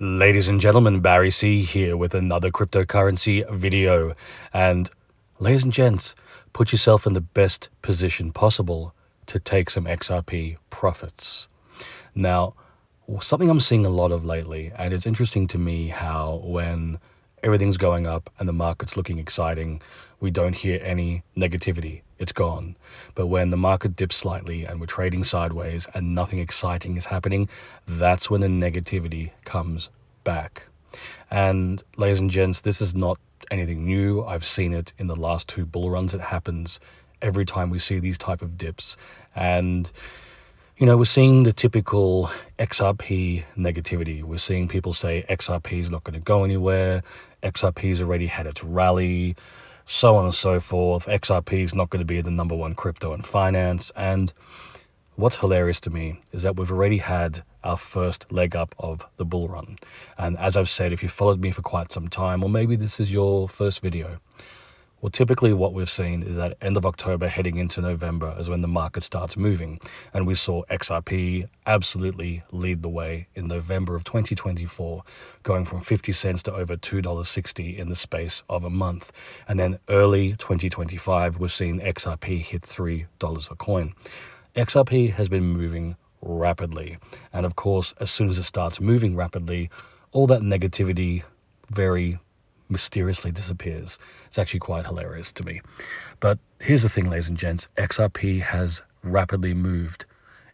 Ladies and gentlemen, Barry C here with another cryptocurrency video. And ladies and gents, put yourself in the best position possible to take some XRP profits. Now, something I'm seeing a lot of lately, and it's interesting to me how when everything's going up and the market's looking exciting, we don't hear any negativity. It's gone. But when the market dips slightly and we're trading sideways and nothing exciting is happening, that's when the negativity comes back. And ladies and gents, this is not anything new. I've seen it in the last two bull runs. It happens every time we see these type of dips. And we're seeing the typical XRP negativity. We're seeing people say XRP is not going to go anywhere. XRP's already had its rally, so on and so forth. XRP is not going to be the number one crypto in finance. And what's hilarious to me is that we've already had our first leg up of the bull run. And as I've said, if you followed me for quite some time, or maybe this is your first video, well, typically what we've seen is that end of October heading into November is when the market starts moving. And we saw XRP absolutely lead the way in November of 2024, going from 50 cents to over $2.60 in the space of a month. And then early 2025, we've seen XRP hit $3 a coin. XRP has been moving rapidly. And of course, as soon as it starts moving rapidly, all that negativity very mysteriously disappears. It's actually quite hilarious to me. But here's the thing, ladies and gents, XRP has rapidly moved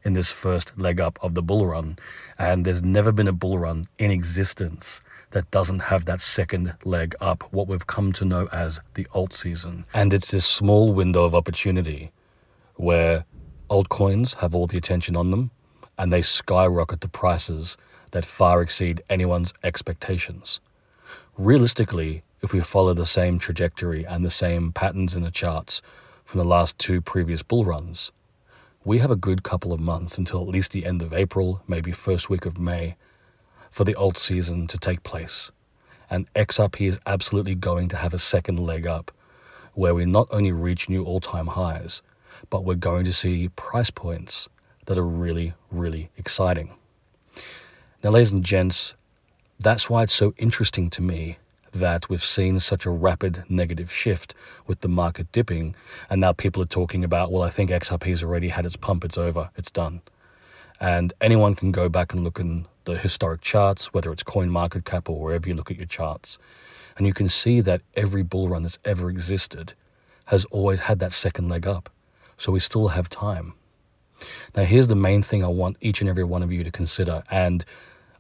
in this first leg up of the bull run, and there's never been a bull run in existence that doesn't have that second leg up, what we've come to know as the alt season. And it's this small window of opportunity where altcoins have all the attention on them and they skyrocket to prices that far exceed anyone's expectations. Realistically, if we follow the same trajectory and the same patterns in the charts from the last two previous bull runs, we have a good couple of months until at least the end of April, maybe first week of May, for the alt season to take place. And XRP is absolutely going to have a second leg up, where we not only reach new all-time highs, but we're going to see price points that are really, really exciting. Now, ladies and gents, that's why it's so interesting to me that we've seen such a rapid negative shift with the market dipping. And now people are talking about, well, I think XRP's already had its pump. It's over. It's done. And anyone can go back and look in the historic charts, whether it's CoinMarketCap or wherever you look at your charts. And you can see that every bull run that's ever existed has always had that second leg up. So we still have time. Now, here's the main thing I want each and every one of you to consider. And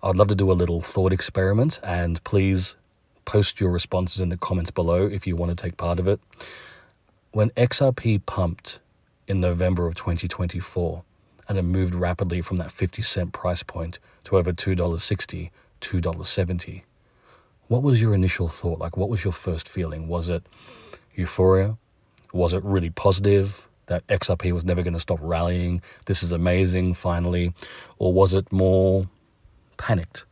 I'd love to do a little thought experiment, and please post your responses in the comments below if you want to take part of it. When XRP pumped in November of 2024 and it moved rapidly from that 50-cent price point to over $2.60, $2.70, what was your initial thought? Like, what was your first feeling? Was it euphoria? Was it really positive that XRP was never going to stop rallying? This is amazing, finally. Or was it more panicked?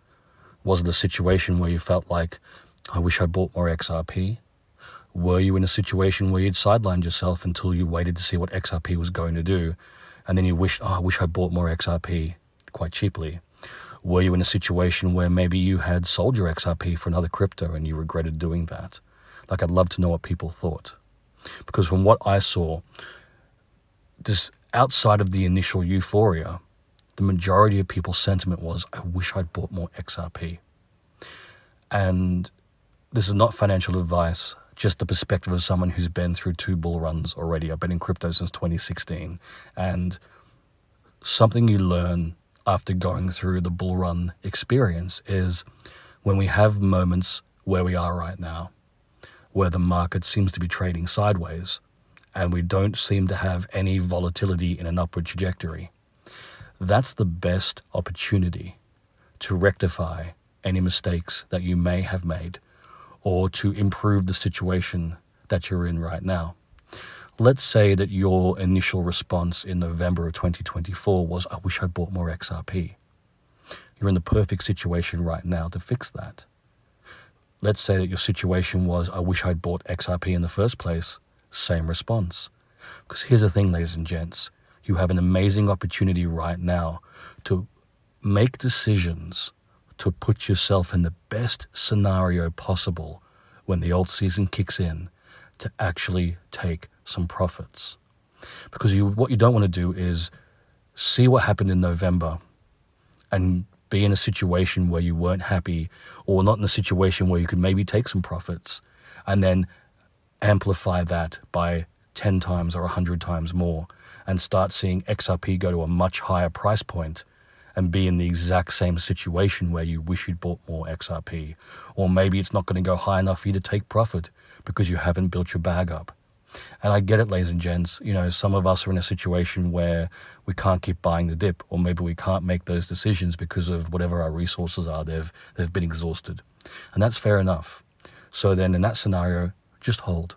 Was it a situation where you felt like, I wish I bought more XRP? Were you in a situation where you'd sidelined yourself until you waited to see what XRP was going to do, and then you wished, I wish I bought more XRP quite cheaply? Were you in a situation where maybe you had sold your XRP for another crypto and you regretted doing that? Like, I'd love to know what people thought. Because from what I saw, this outside of the initial euphoria, the majority of people's sentiment was, I wish I'd bought more XRP. And this is not financial advice, just the perspective of someone who's been through two bull runs already. I've been in crypto since 2016. And something you learn after going through the bull run experience is when we have moments where we are right now, where the market seems to be trading sideways and we don't seem to have any volatility in an upward trajectory, that's the best opportunity to rectify any mistakes that you may have made or to improve the situation that you're in right now. Let's say that your initial response in November of 2024 was, I wish I bought more XRP. You're in the perfect situation right now to fix that. Let's say that your situation was, I wish I'd bought XRP in the first place. Same response. Because here's the thing, ladies and gents, you have an amazing opportunity right now to make decisions to put yourself in the best scenario possible when the alt season kicks in to actually take some profits. Because what you don't want to do is see what happened in November and be in a situation where you weren't happy, or not in a situation where you could maybe take some profits, and then amplify that by 10 times or 100 times more and start seeing XRP go to a much higher price point and be in the exact same situation where you wish you'd bought more XRP. Or maybe it's not going to go high enough for you to take profit because you haven't built your bag up. And I get it, ladies and gents. Some of us are in a situation where we can't keep buying the dip, or maybe we can't make those decisions because of whatever our resources are. They've been exhausted. And that's fair enough. So then in that scenario, just hold.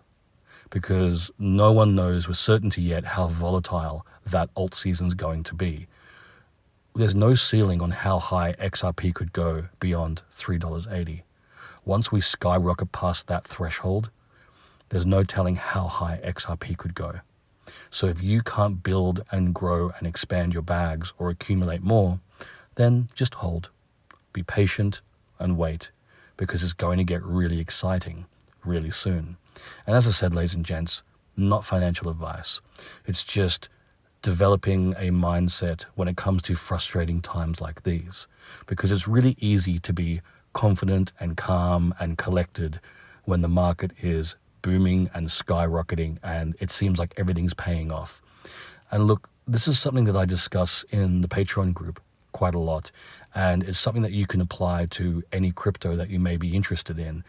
Because no one knows with certainty yet how volatile that alt season's going to be. There's no ceiling on how high XRP could go beyond $3.80. Once we skyrocket past that threshold, there's no telling how high XRP could go. So if you can't build and grow and expand your bags or accumulate more, then just hold. Be patient and wait, because it's going to get really exciting really soon. And as I said, ladies and gents, not financial advice. It's just developing a mindset when it comes to frustrating times like these, because it's really easy to be confident and calm and collected when the market is booming and skyrocketing and it seems like everything's paying off. And look, this is something that I discuss in the Patreon group quite a lot, and it's something that you can apply to any crypto that you may be interested in.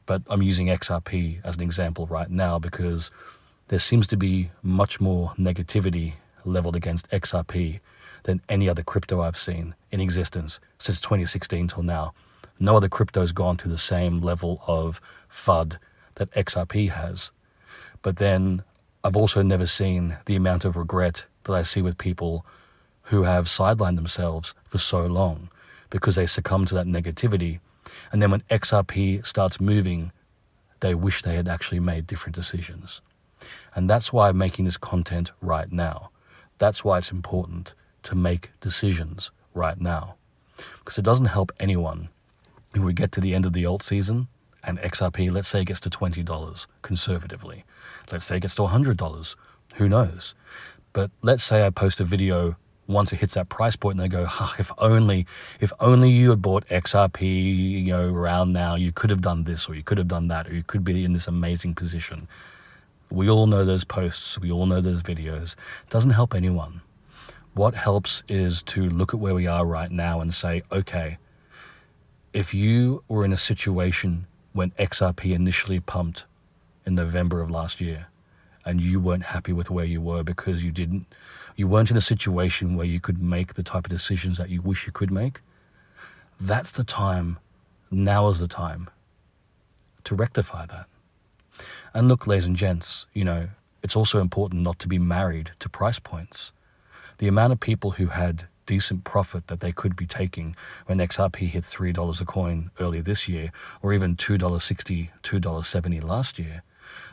But I'm using XRP as an example right now because there seems to be much more negativity leveled against XRP than any other crypto I've seen in existence since 2016 till now. No other crypto's gone to the same level of FUD that XRP has. But then I've also never seen the amount of regret that I see with people who have sidelined themselves for so long because they succumb to that negativity. And then when XRP starts moving, they wish they had actually made different decisions. And that's why I'm making this content right now. That's why it's important to make decisions right now. Because it doesn't help anyone if we get to the end of the alt season and XRP, let's say it gets to $20 conservatively. Let's say it gets to $100. Who knows? But let's say I post a video once it hits that price point and they go, if only you had bought XRP, around now, you could have done this or you could have done that, or you could be in this amazing position. We all know those posts. We all know those videos. It doesn't help anyone. What helps is to look at where we are right now and say, okay, if you were in a situation when XRP initially pumped in November of last year and you weren't happy with where you were because you weren't in a situation where you could make the type of decisions that you wish you could make, that's the time, now is the time to rectify that. And look, ladies and gents, it's also important not to be married to price points. The amount of people who had decent profit that they could be taking when XRP hit $3 a coin earlier this year, or even $2.60, $2.70 last year,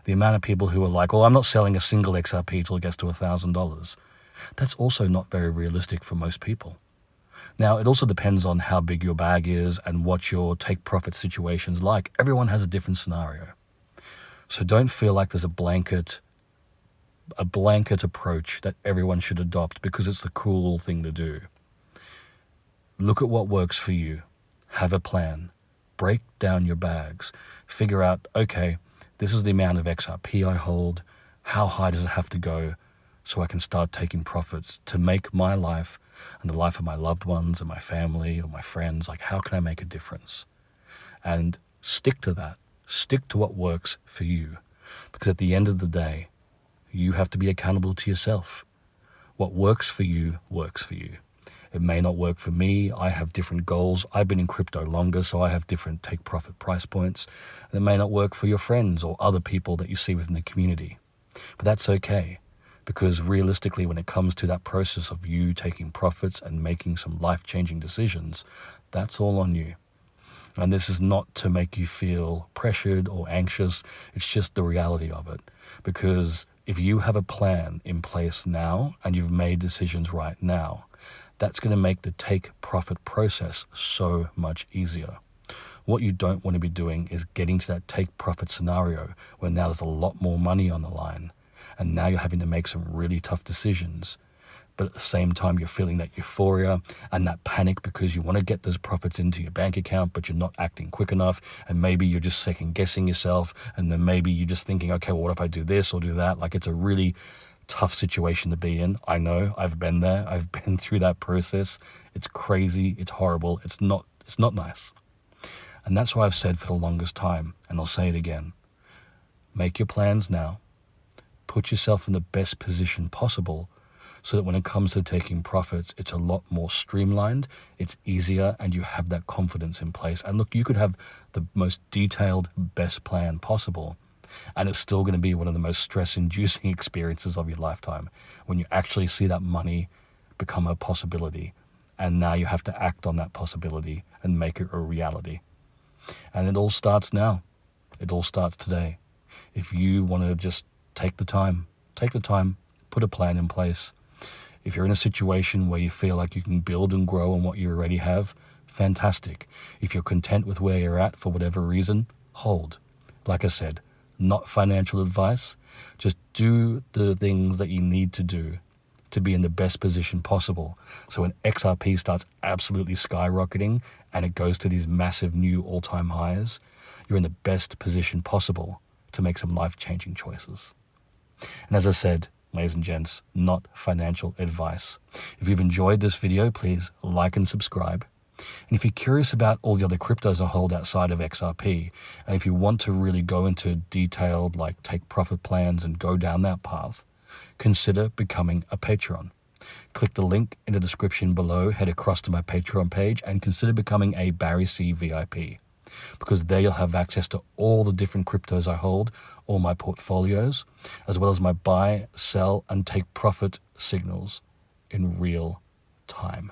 the amount of people who are like, well, I'm not selling a single XRP till it gets to $1,000. That's also not very realistic for most people. Now, it also depends on how big your bag is and what your take profit situation's like. Everyone has a different scenario. So don't feel like there's a blanket approach that everyone should adopt because it's the cool thing to do. Look at what works for you. Have a plan. Break down your bags. Figure out, okay, this is the amount of XRP I hold. How high does it have to go so I can start taking profits to make my life and the life of my loved ones and my family or my friends, like how can I make a difference? And stick to that. Stick to what works for you. Because at the end of the day, you have to be accountable to yourself. What works for you works for you. It may not work for me. I have different goals. I've been in crypto longer, so I have different take profit price points. And it may not work for your friends or other people that you see within the community. But that's okay. Because realistically, when it comes to that process of you taking profits and making some life-changing decisions, that's all on you. And this is not to make you feel pressured or anxious. It's just the reality of it. Because if you have a plan in place now and you've made decisions right now, That's going to make the take profit process so much easier. What you don't want to be doing is getting to that take profit scenario where now there's a lot more money on the line, and now you're having to make some really tough decisions. But at the same time, you're feeling that euphoria and that panic because you want to get those profits into your bank account, but you're not acting quick enough. And maybe you're just second guessing yourself. And then maybe you're just thinking, okay, well, what if I do this or do that? Like, it's a really tough situation to be in. I know, I've been there. I've been through that process. It's crazy. It's horrible. It's not nice. And that's why I've said for the longest time, and I'll say it again, make your plans now. Put yourself in the best position possible so that when it comes to taking profits, it's a lot more streamlined, it's easier, and you have that confidence in place. And look, you could have the most detailed, best plan possible, and it's still going to be one of the most stress-inducing experiences of your lifetime when you actually see that money become a possibility, and now you have to act on that possibility and make it a reality. And it all starts now. It all starts today. If you want to just take the time, put a plan in place. If you're in a situation where you feel like you can build and grow on what you already have, fantastic. If you're content with where you're at for whatever reason, hold. Like I said, not financial advice. Just do the things that you need to do to be in the best position possible. So when XRP starts absolutely skyrocketing and it goes to these massive new all-time highs, you're in the best position possible to make some life-changing choices. And as I said, ladies and gents, not financial advice. If you've enjoyed this video, please like and subscribe. And if you're curious about all the other cryptos I hold outside of XRP, and if you want to really go into detailed, like take profit plans and go down that path, consider becoming a patron. Click the link in the description below, head across to my Patreon page, and consider becoming a Barry C VIP. Because there you'll have access to all the different cryptos I hold, all my portfolios, as well as my buy, sell, and take profit signals in real time.